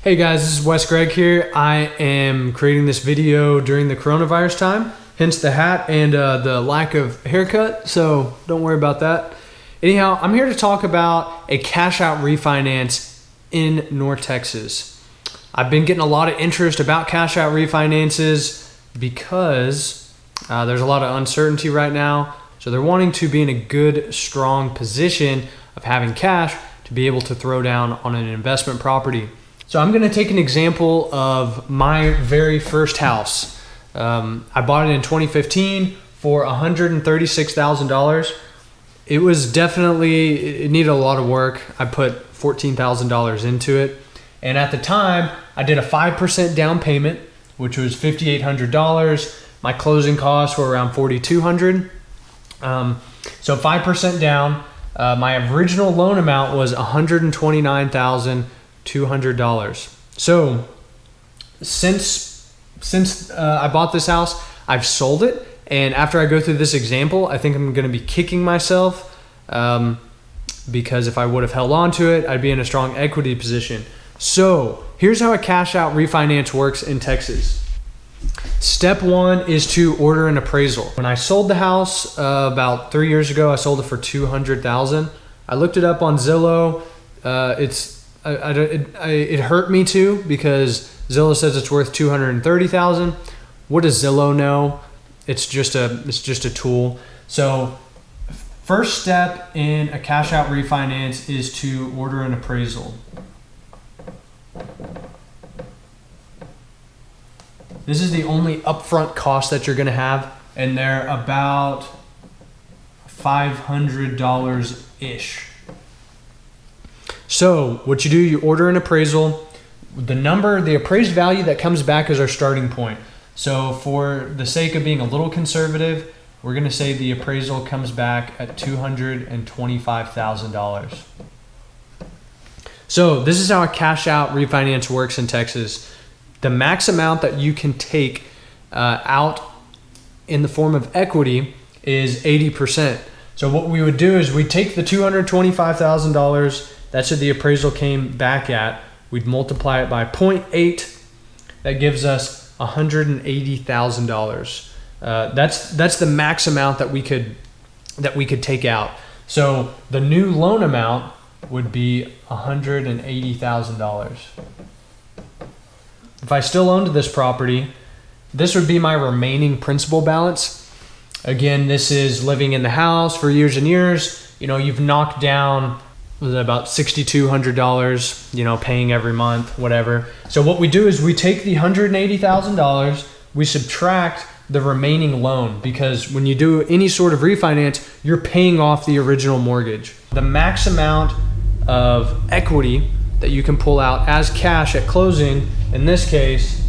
Hey guys, this is Wes Greg here. I am creating this video during the coronavirus time, hence the hat and the lack of haircut, so don't worry about that. Anyhow, I'm here to talk about a cash out refinance in North Texas. I've been getting a lot of interest about cash out refinances because there's a lot of uncertainty right now. So they're wanting to be in a good, strong position of having cash to be able to throw down on an investment property. So I'm gonna take an example of my very first house. I bought it in 2015 for $136,000. It was definitely, it needed a lot of work. I put $14,000 into it. And at the time, I did a 5% down payment, which was $5,800. My closing costs were around $4,200. So 5% down. My original loan amount was $129,200. So since I bought this house, I've sold it. And after I go through this example, I think I'm going to be kicking myself because if I would have held on to it, I'd be in a strong equity position. So here's how a cash out refinance works in Texas. Step one is to order an appraisal. When I sold the house about 3 years ago, I sold it for $200,000. I looked it up on Zillow. It hurt me too because Zillow says it's worth $230,000. What does Zillow know? It's just a tool. So first step in a cash out refinance is to order an appraisal. This is the only upfront cost that you're going to have, and they're about $500-ish. So what you do, you order an appraisal. The appraised value that comes back is our starting point. So for the sake of being a little conservative, we're going to say the appraisal comes back at $225,000. So this is how a cash out refinance works in Texas. The max amount that you can take out in the form of equity is 80%. So what we would do is we take the $225,000, that's what the appraisal came back at. We'd multiply it by 0.8. That gives us $180,000. That's the max amount that we could take out. So the new loan amount would be $180,000. If I still owned this property, this would be my remaining principal balance. Again, this is living in the house for years and years. You know, you've knocked down about $6,200, paying every month, whatever. So what we do is we take the $180,000, we subtract the remaining loan, because when you do any sort of refinance, you're paying off the original mortgage. The max amount of equity that you can pull out as cash at closing, in this case,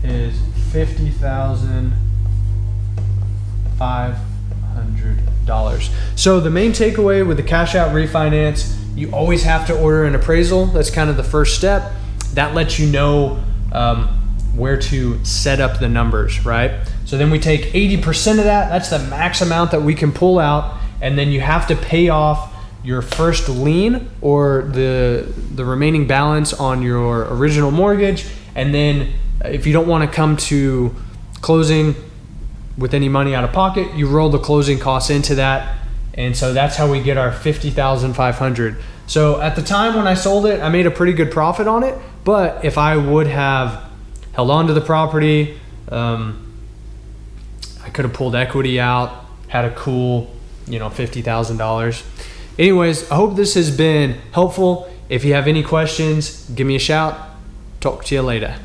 is $50,500. So the main takeaway with the cash out refinance, you always have to order an appraisal. That's kind of the first step. That lets you know where to set up the numbers, right? So then we take 80% of that. That's the max amount that we can pull out. And then you have to pay off your first lien or the remaining balance on your original mortgage. And then if you don't want to come to closing with any money out of pocket, you roll the closing costs into that. And so that's how we get our $50,500. So at the time when I sold it, I made a pretty good profit on it. But if I would have held on to the property, I could have pulled equity out, had a cool, $50,000. Anyways, I hope this has been helpful. If you have any questions, give me a shout. Talk to you later.